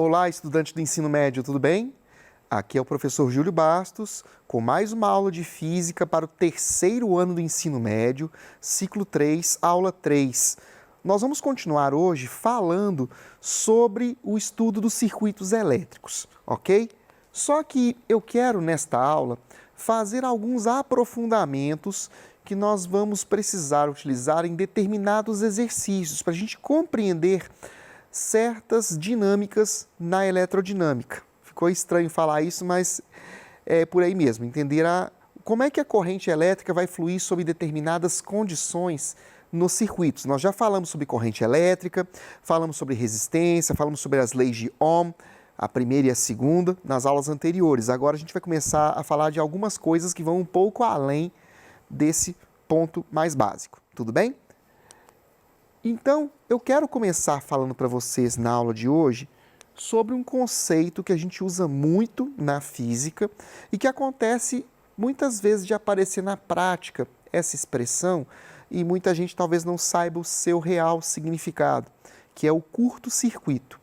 Olá, estudante do ensino médio, tudo bem? Aqui é o professor Júlio Bastos, com mais uma aula de Física para o terceiro ano do ensino médio, ciclo 3, aula 3. Nós vamos continuar hoje falando sobre o estudo dos circuitos elétricos, ok? Só que eu quero, nesta aula, fazer alguns aprofundamentos que nós vamos precisar utilizar em determinados exercícios para a gente compreender certas dinâmicas na eletrodinâmica. Ficou estranho falar isso, mas é por aí mesmo, entender como é que a corrente elétrica vai fluir sob determinadas condições nos circuitos. Nós já falamos sobre corrente elétrica, falamos sobre resistência, falamos sobre as leis de Ohm, a primeira e a segunda, nas aulas anteriores. Agora a gente vai começar a falar de algumas coisas que vão um pouco além desse ponto mais básico. Tudo bem? Então, eu quero começar falando para vocês na aula de hoje sobre um conceito que a gente usa muito na física e que acontece muitas vezes de aparecer na prática essa expressão e muita gente talvez não saiba o seu real significado, que é o curto-circuito.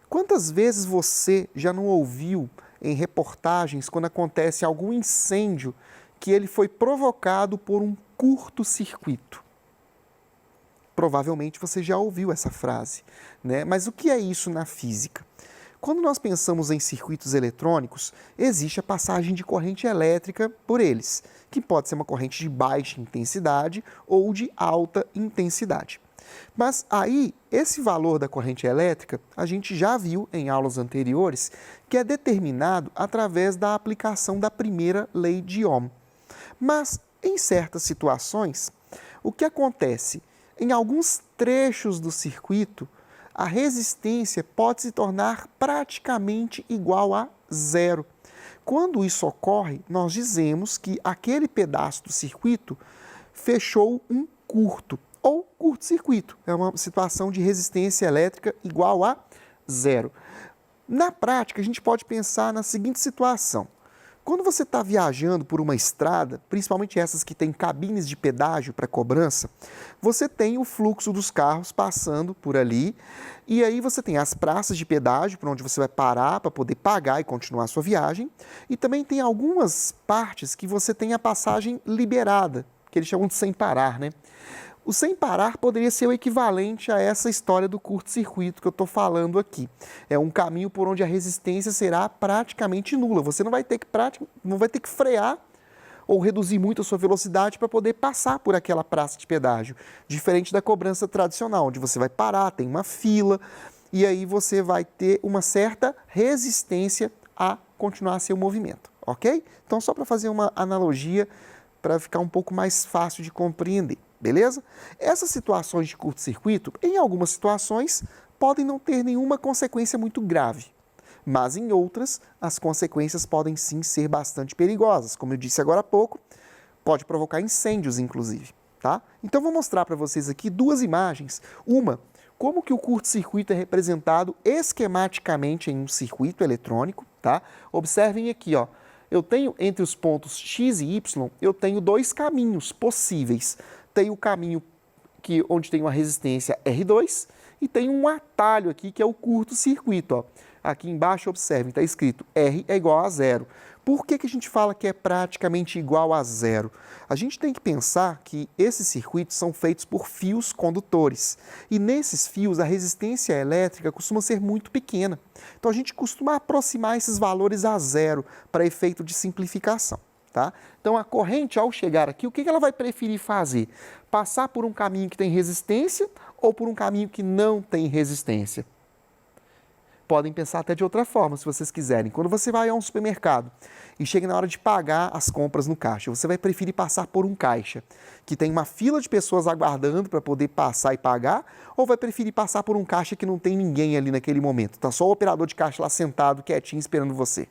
Quantas vezes você já não ouviu em reportagens quando acontece algum incêndio que ele foi provocado por um curto-circuito? Provavelmente você já ouviu essa frase, né? Mas o que é isso na física? Quando nós pensamos em circuitos eletrônicos, existe a passagem de corrente elétrica por eles, que pode ser uma corrente de baixa intensidade ou de alta intensidade. Mas aí, esse valor da corrente elétrica, a gente já viu em aulas anteriores, que é determinado através da aplicação da primeira lei de Ohm. Mas, em certas situações, o que acontece? Em alguns trechos do circuito, a resistência pode se tornar praticamente igual a zero. Quando isso ocorre, nós dizemos que aquele pedaço do circuito fechou um curto, ou curto-circuito. É uma situação de resistência elétrica igual a zero. Na prática, a gente pode pensar na seguinte situação. Quando você está viajando por uma estrada, principalmente essas que têm cabines de pedágio para cobrança, você tem o fluxo dos carros passando por ali e aí você tem as praças de pedágio, por onde você vai parar para poder pagar e continuar a sua viagem, e também tem algumas partes que você tem a passagem liberada, que eles chamam de sem parar, né? O sem parar poderia ser o equivalente a essa história do curto-circuito que eu estou falando aqui. É um caminho por onde a resistência será praticamente nula. Você não vai ter que frear ou reduzir muito a sua velocidade para poder passar por aquela praça de pedágio. Diferente da cobrança tradicional, onde você vai parar, tem uma fila, e aí você vai ter uma certa resistência a continuar seu movimento, ok? Então, só para fazer uma analogia, para ficar um pouco mais fácil de compreender. Beleza? Essas situações de curto-circuito, em algumas situações, podem não ter nenhuma consequência muito grave, mas em outras, as consequências podem sim ser bastante perigosas. Como eu disse agora há pouco, pode provocar incêndios, inclusive. Tá? Então, vou mostrar para vocês aqui duas imagens. Uma, como que o curto-circuito é representado esquematicamente em um circuito eletrônico. Tá? Observem aqui, ó. Eu tenho entre os pontos X e Y, eu tenho dois caminhos possíveis. Tem o caminho onde tem uma resistência R2 e tem um atalho aqui que é o curto-circuito. Aqui embaixo, observem, está escrito R é igual a zero. Por que a gente fala que é praticamente igual a zero? A gente tem que pensar que esses circuitos são feitos por fios condutores. E nesses fios, a resistência elétrica costuma ser muito pequena. Então, a gente costuma aproximar esses valores a zero para efeito de simplificação. Tá? Então, a corrente, ao chegar aqui, o que ela vai preferir fazer? Passar por um caminho que tem resistência ou por um caminho que não tem resistência? Podem pensar até de outra forma, se vocês quiserem. Quando você vai a um supermercado e chega na hora de pagar as compras no caixa, você vai preferir passar por um caixa que tem uma fila de pessoas aguardando para poder passar e pagar, ou vai preferir passar por um caixa que não tem ninguém ali naquele momento? Está só o operador de caixa lá sentado, quietinho, esperando você.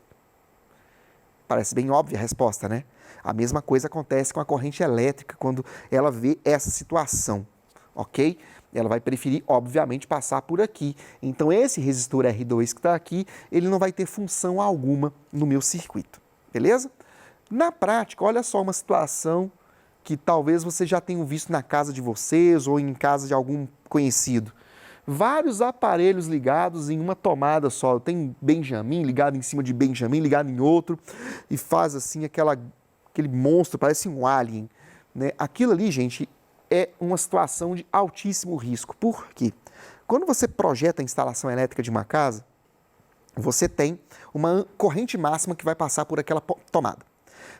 Parece bem óbvia a resposta, né? A mesma coisa acontece com a corrente elétrica quando ela vê essa situação, ok? Ela vai preferir, obviamente, passar por aqui. Então, esse resistor R2 que está aqui, ele não vai ter função alguma no meu circuito, beleza? Na prática, olha só uma situação que talvez vocês já tenham visto na casa de vocês ou em casa de algum conhecido. vários aparelhos ligados em uma tomada só. Tem Benjamin ligado em cima de Benjamin, ligado em outro, e faz assim aquele monstro, parece um alien, né? Aquilo ali, gente, é uma situação de altíssimo risco. Por quê? Quando você projeta a instalação elétrica de uma casa, você tem uma corrente máxima que vai passar por aquela tomada.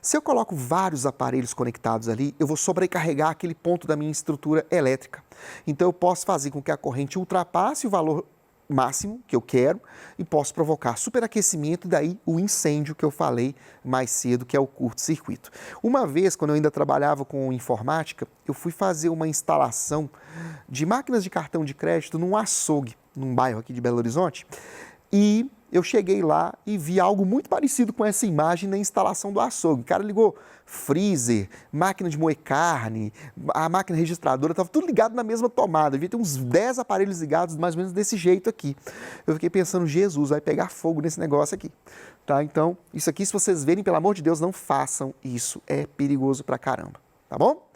Se eu coloco vários aparelhos conectados ali, eu vou sobrecarregar aquele ponto da minha estrutura elétrica. Então eu posso fazer com que a corrente ultrapasse o valor máximo que eu quero e posso provocar superaquecimento e daí o incêndio que eu falei mais cedo, que é o curto-circuito. Uma vez, quando eu ainda trabalhava com informática, eu fui fazer uma instalação de máquinas de cartão de crédito num açougue, num bairro aqui de Belo Horizonte, e eu cheguei lá e vi algo muito parecido com essa imagem na instalação do açougue. O cara ligou freezer, máquina de moer carne, a máquina registradora, estava tudo ligado na mesma tomada. Devia ter uns 10 aparelhos ligados mais ou menos desse jeito aqui. Eu fiquei pensando, Jesus, vai pegar fogo nesse negócio aqui. Tá? Então, isso aqui, se vocês verem, pelo amor de Deus, não façam isso. É perigoso pra caramba. Tá bom?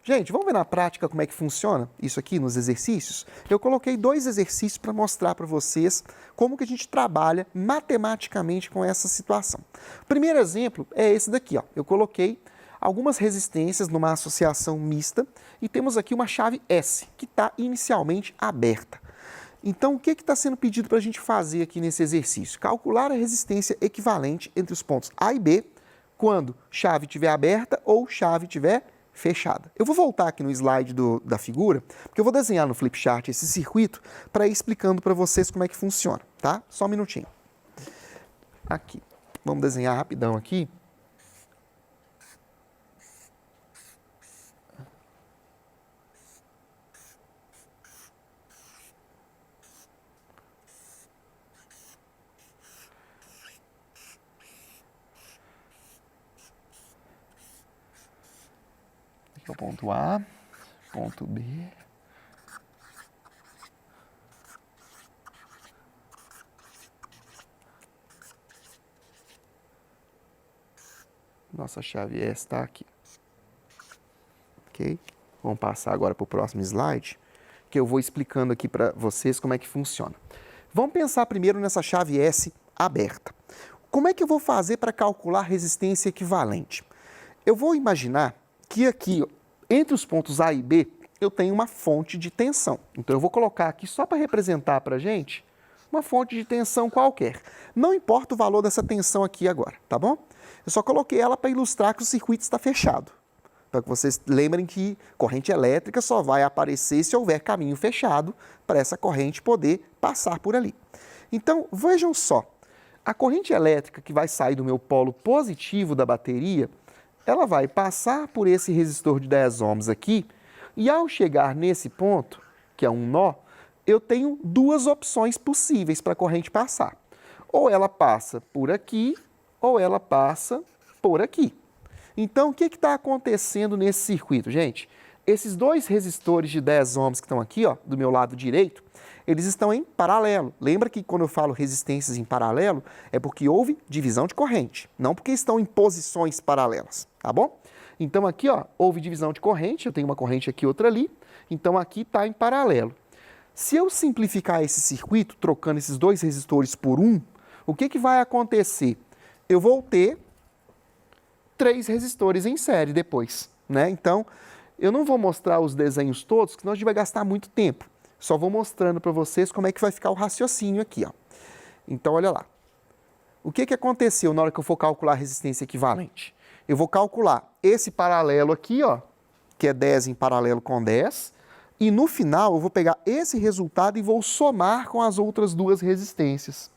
Gente, vamos ver na prática como é que funciona isso aqui nos exercícios? Eu coloquei 2 exercícios para mostrar para vocês como que a gente trabalha matematicamente com essa situação. O primeiro exemplo é esse daqui, ó. Eu coloquei algumas resistências numa associação mista e temos aqui uma chave S, que está inicialmente aberta. Então, o que está sendo pedido para a gente fazer aqui nesse exercício? Calcular a resistência equivalente entre os pontos A e B quando chave estiver aberta ou chave estiver fechada. Eu vou voltar aqui no slide da figura, porque eu vou desenhar no flipchart esse circuito para ir explicando para vocês como é que funciona, tá? Só um minutinho. Aqui. Vamos desenhar rapidão aqui. Aqui é o ponto A, ponto B. Nossa chave S está aqui. Ok? Vamos passar agora para o próximo slide, que eu vou explicando aqui para vocês como é que funciona. Vamos pensar primeiro nessa chave S aberta. Como é que eu vou fazer para calcular resistência equivalente? Eu vou imaginar que aqui, entre os pontos A e B, eu tenho uma fonte de tensão. Então, eu vou colocar aqui, só para representar para a gente, uma fonte de tensão qualquer. Não importa o valor dessa tensão aqui agora, tá bom? Eu só coloquei ela para ilustrar que o circuito está fechado. Para que vocês lembrem que corrente elétrica só vai aparecer se houver caminho fechado para essa corrente poder passar por ali. Então, vejam só. A corrente elétrica que vai sair do meu polo positivo da bateria, ela vai passar por esse resistor de 10 ohms aqui, e ao chegar nesse ponto, que é um nó, eu tenho 2 opções possíveis para a corrente passar. Ou ela passa por aqui, ou ela passa por aqui. Então, o que está acontecendo nesse circuito, gente? Esses 2 resistores de 10 ohms que estão aqui, ó, do meu lado direito, eles estão em paralelo. Lembra que quando eu falo resistências em paralelo, é porque houve divisão de corrente, não porque estão em posições paralelas, tá bom? Então aqui, ó, houve divisão de corrente, eu tenho uma corrente aqui, outra ali, então aqui está em paralelo. Se eu simplificar esse circuito, trocando esses 2 resistores por um, o que vai acontecer? Eu vou ter 3 resistores em série depois, né? Então, eu não vou mostrar os desenhos todos, senão a gente vai gastar muito tempo. Só vou mostrando para vocês como é que vai ficar o raciocínio aqui, ó. Então, olha lá. O que aconteceu na hora que eu for calcular a resistência equivalente? Eu vou calcular esse paralelo aqui, ó, que é 10 em paralelo com 10, e no final eu vou pegar esse resultado e vou somar com as outras 2 resistências,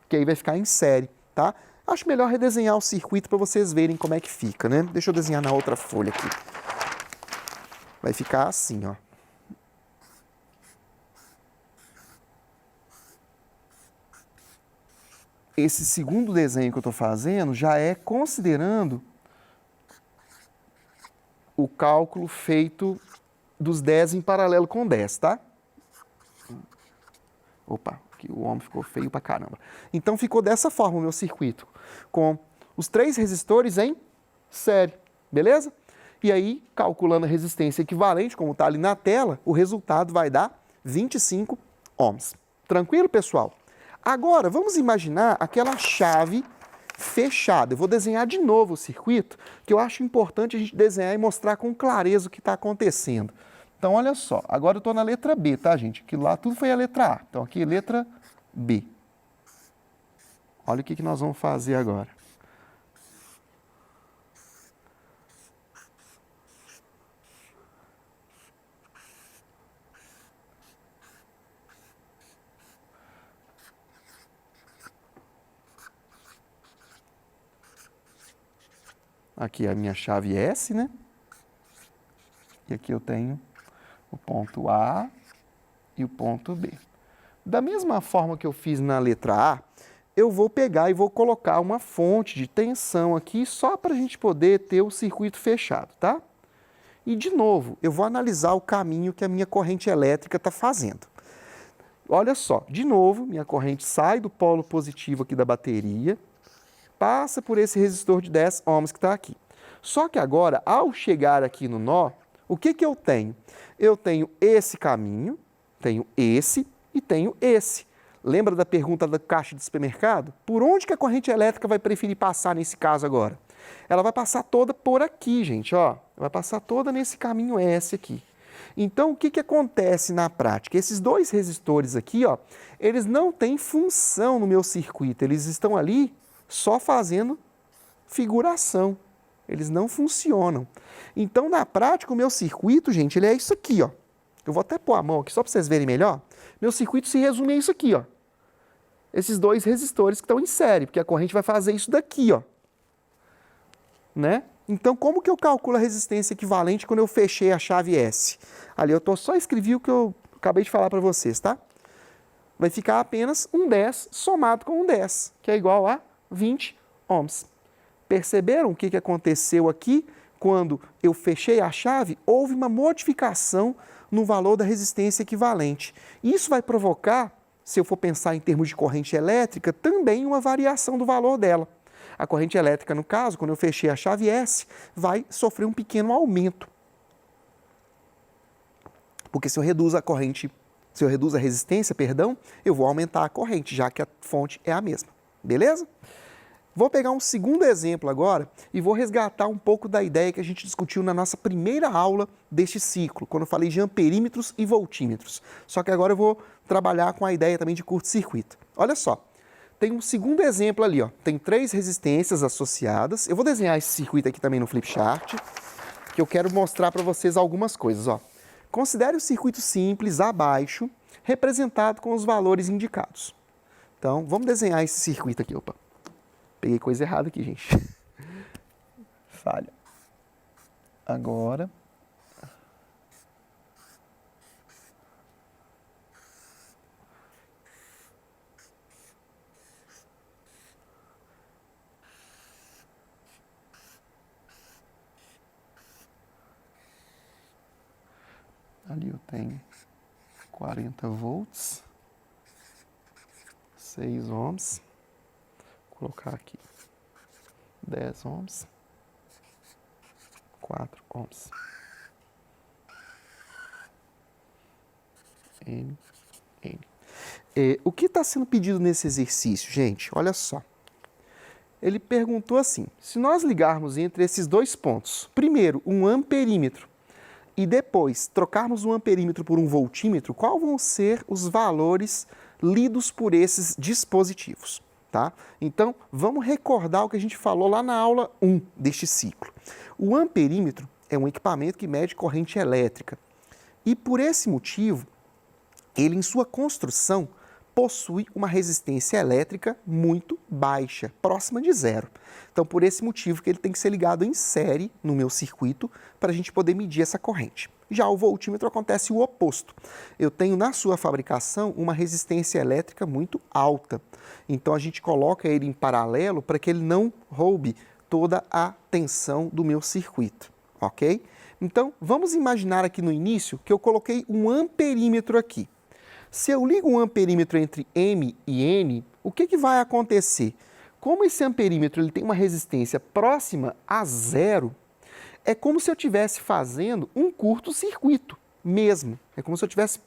que aí vai ficar em série, tá? Acho melhor redesenhar o circuito para vocês verem como é que fica, né? Deixa eu desenhar na outra folha aqui. Vai ficar assim, ó. Esse segundo desenho que eu estou fazendo já é considerando o cálculo feito dos 10 em paralelo com 10, tá? Opa, aqui o ombro ficou feio pra caramba. Então ficou dessa forma o meu circuito, com os 3 resistores em série, beleza? E aí, calculando a resistência equivalente, como está ali na tela, o resultado vai dar 25 ohms. Tranquilo, pessoal? Agora, vamos imaginar aquela chave fechada. Eu vou desenhar de novo o circuito, que eu acho importante a gente desenhar e mostrar com clareza o que está acontecendo. Então, olha só, agora eu estou na letra B, tá, gente? Aquilo lá tudo foi a letra A. Então, aqui, letra B. Olha o que nós vamos fazer agora. Aqui a minha chave S, né? E aqui eu tenho o ponto A e o ponto B. Da mesma forma que eu fiz na letra A, eu vou pegar e vou colocar uma fonte de tensão aqui só para a gente poder ter o circuito fechado, tá? E, de novo, eu vou analisar o caminho que a minha corrente elétrica está fazendo. Olha só, de novo, minha corrente sai do polo positivo aqui da bateria, passa por esse resistor de 10 ohms que está aqui. Só que agora, ao chegar aqui no nó, o que eu tenho? Eu tenho esse caminho, tenho esse e tenho esse. Lembra da pergunta da caixa de supermercado? Por onde que a corrente elétrica vai preferir passar nesse caso agora? Ela vai passar toda por aqui, gente, ó. Vai passar toda nesse caminho S aqui. Então, o que acontece na prática? Esses dois resistores aqui, ó, eles não têm função no meu circuito. Eles estão ali só fazendo figuração. Eles não funcionam. Então, na prática, o meu circuito, gente, ele é isso aqui, ó. Eu vou até pôr a mão aqui só para vocês verem melhor. Meu circuito se resume a isso aqui, ó. Esses dois resistores que estão em série, porque a corrente vai fazer isso daqui, ó. Né? Então, como que eu calculo a resistência equivalente quando eu fechei a chave S? Ali eu só escrevi o que eu acabei de falar para vocês, tá? Vai ficar apenas um 10 somado com um 10, que é igual a 20 ohms. Perceberam o que aconteceu aqui? Quando eu fechei a chave, houve uma modificação no valor da resistência equivalente. Isso vai provocar, se eu for pensar em termos de corrente elétrica, também uma variação do valor dela. A corrente elétrica, no caso, quando eu fechei a chave S, vai sofrer um pequeno aumento. Porque se eu reduzo a resistência, perdão, eu vou aumentar a corrente, já que a fonte é a mesma. Beleza? Vou pegar um segundo exemplo agora e vou resgatar um pouco da ideia que a gente discutiu na nossa primeira aula deste ciclo, quando eu falei de amperímetros e voltímetros. Só que agora eu vou trabalhar com a ideia também de curto-circuito. Olha só, tem um segundo exemplo ali, ó. Tem 3 resistências associadas. Eu vou desenhar esse circuito aqui também no flipchart, que eu quero mostrar para vocês algumas coisas, ó. Considere o circuito simples abaixo, representado com os valores indicados. Então, vamos desenhar esse circuito aqui, opa. Peguei coisa errada aqui, gente. Falha. Agora. Ali eu tenho 40 volts, 6 ohms. Vou colocar aqui 10 ohms, 4 ohms. N. O que está sendo pedido nesse exercício, gente? Olha só. Ele perguntou assim, se nós ligarmos entre esses dois pontos, primeiro um amperímetro e depois trocarmos um amperímetro por um voltímetro, quais vão ser os valores lidos por esses dispositivos? Tá? Então, vamos recordar o que a gente falou lá na aula 1 deste ciclo. O amperímetro é um equipamento que mede corrente elétrica e, por esse motivo, ele, em sua construção, possui uma resistência elétrica muito baixa, próxima de zero. Então, por esse motivo que ele tem que ser ligado em série no meu circuito para a gente poder medir essa corrente. Já o voltímetro acontece o oposto. Eu tenho na sua fabricação uma resistência elétrica muito alta. Então a gente coloca ele em paralelo para que ele não roube toda a tensão do meu circuito, ok? Então vamos imaginar aqui no início que eu coloquei um amperímetro aqui. Se eu ligo um amperímetro entre M e N, o que vai acontecer? Como esse amperímetro ele tem uma resistência próxima a zero, é como se eu estivesse fazendo um curto-circuito mesmo. É como se eu estivesse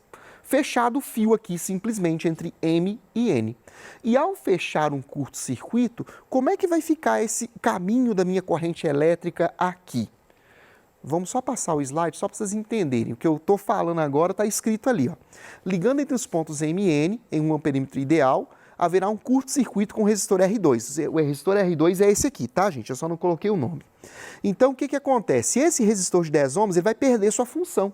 fechado o fio aqui simplesmente entre M e N. E ao fechar um curto-circuito, como é que vai ficar esse caminho da minha corrente elétrica aqui? Vamos só passar o slide só para vocês entenderem. O que eu estou falando agora está escrito ali, ó. Ligando entre os pontos M e N, em um amperímetro ideal, haverá um curto-circuito com o resistor R2. O resistor R2 é esse aqui, tá, gente? Eu só não coloquei o nome. Então, o que acontece? Esse resistor de 10 ohms ele vai perder sua função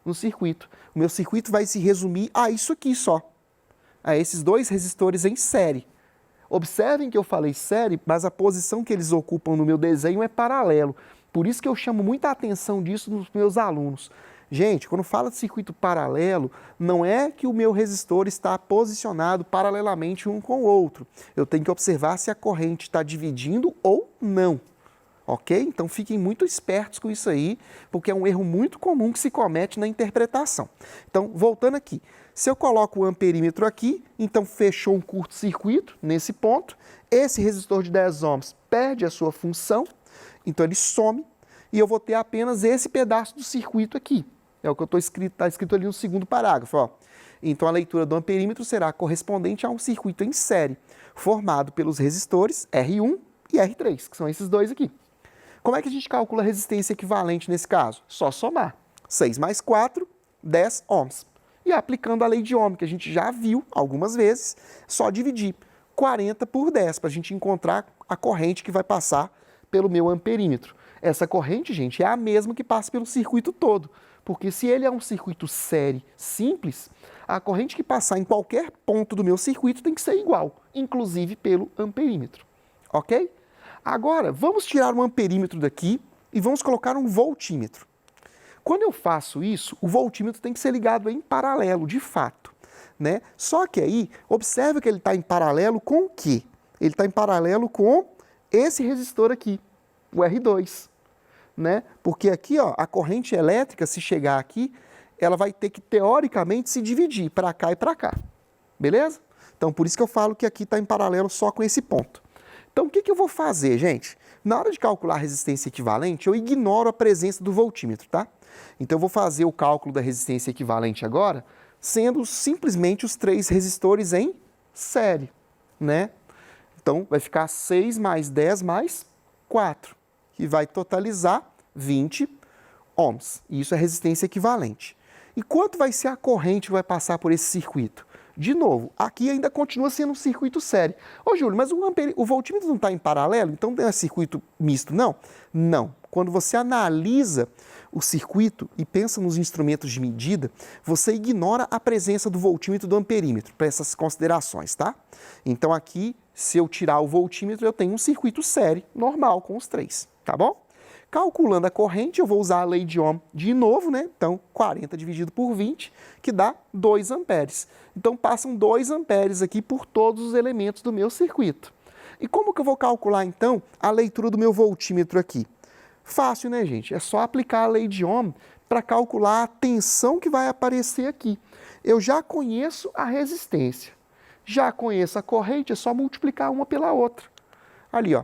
no circuito. O meu circuito vai se resumir a isso aqui só, a esses dois resistores em série. Observem que eu falei série, mas a posição que eles ocupam no meu desenho é paralelo. Por isso que eu chamo muita atenção disso nos meus alunos. Gente, quando fala de circuito paralelo, não é que o meu resistor está posicionado paralelamente um com o outro. Eu tenho que observar se a corrente está dividindo ou não. Ok? Então fiquem muito espertos com isso aí, porque é um erro muito comum que se comete na interpretação. Então, voltando aqui, se eu coloco o amperímetro aqui, então fechou um curto-circuito nesse ponto, esse resistor de 10 ohms perde a sua função, então ele some e eu vou ter apenas esse pedaço do circuito aqui. É o que está escrito ali no segundo parágrafo. Ó. Então a leitura do amperímetro será correspondente a um circuito em série, formado pelos resistores R1 e R3, que são esses dois aqui. Como é que a gente calcula a resistência equivalente nesse caso? Só somar. 6 mais 4, 10 ohms. E aplicando a lei de Ohm, que a gente já viu algumas vezes, só dividir 40 por 10 para a gente encontrar a corrente que vai passar pelo meu amperímetro. Essa corrente, gente, é a mesma que passa pelo circuito todo, porque se ele é um circuito série simples, a corrente que passar em qualquer ponto do meu circuito tem que ser igual, inclusive pelo amperímetro. Ok? Agora, vamos tirar o amperímetro daqui e vamos colocar um voltímetro. Quando eu faço isso, o voltímetro tem que ser ligado em paralelo, de fato, né? Só que aí, observe que ele está em paralelo com o quê? Ele está em paralelo com esse resistor aqui, o R2, né? Porque aqui, ó, a corrente elétrica, se chegar aqui, ela vai ter que, teoricamente, se dividir para cá e para cá, beleza? Então, por isso que eu falo que aqui está em paralelo só com esse ponto. Então, o que eu vou fazer, gente? Na hora de calcular a resistência equivalente, eu ignoro a presença do voltímetro, tá? Então, eu vou fazer o cálculo da resistência equivalente agora, sendo simplesmente os 3 resistores em série, né? Então, vai ficar 6 mais 10 mais 4, que vai totalizar 20 ohms. E isso é resistência equivalente. E quanto vai ser a corrente que vai passar por esse circuito? De novo, aqui ainda continua sendo um circuito série. Ô, Júlio, mas o voltímetro não está em paralelo? Então não é circuito misto, não? Não. Quando você analisa o circuito e pensa nos instrumentos de medida, você ignora a presença do voltímetro e do amperímetro para essas considerações, tá? Então aqui, se eu tirar o voltímetro, eu tenho um circuito série normal com os 3, tá bom? Calculando a corrente, eu vou usar a lei de Ohm de novo, né? Então, 40 dividido por 20, que dá 2 amperes. Então, passam 2 amperes aqui por todos os elementos do meu circuito. E como que eu vou calcular, então, a leitura do meu voltímetro aqui? Fácil, né, gente? É só aplicar a lei de Ohm para calcular a tensão que vai aparecer aqui. Eu já conheço a resistência, já conheço a corrente, é só multiplicar uma pela outra. Ali, ó.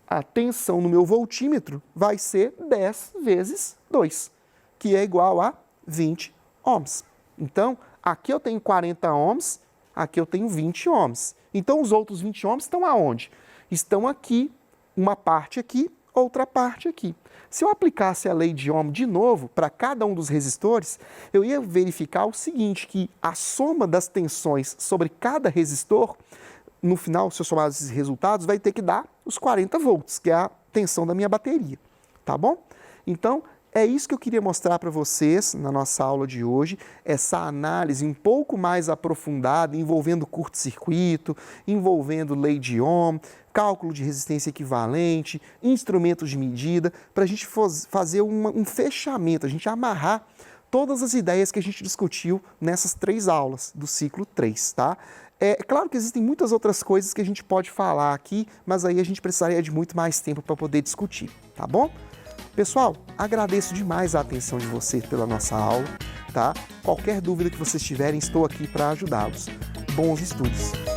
A tensão no meu voltímetro vai ser 10 vezes 2, que é igual a 20 ohms. Então, aqui eu tenho 40 ohms, aqui eu tenho 20 ohms. Então, os outros 20 ohms estão aonde? Estão aqui, uma parte aqui, outra parte aqui. Se eu aplicasse a lei de Ohm de novo para cada um dos resistores, eu ia verificar o seguinte, que a soma das tensões sobre cada resistor, no final, se eu somar esses resultados, vai ter que dar os 40 volts, que é a tensão da minha bateria, tá bom? Então, é isso que eu queria mostrar para vocês na nossa aula de hoje, essa análise um pouco mais aprofundada, envolvendo curto-circuito, envolvendo lei de Ohm, cálculo de resistência equivalente, instrumentos de medida, para a gente fazer um fechamento, a gente amarrar todas as ideias que a gente discutiu nessas 3 aulas do ciclo 3, tá? É claro que existem muitas outras coisas que a gente pode falar aqui, mas aí a gente precisaria de muito mais tempo para poder discutir, tá bom? Pessoal, agradeço demais a atenção de vocês pela nossa aula, tá? Qualquer dúvida que vocês tiverem, estou aqui para ajudá-los. Bons estudos!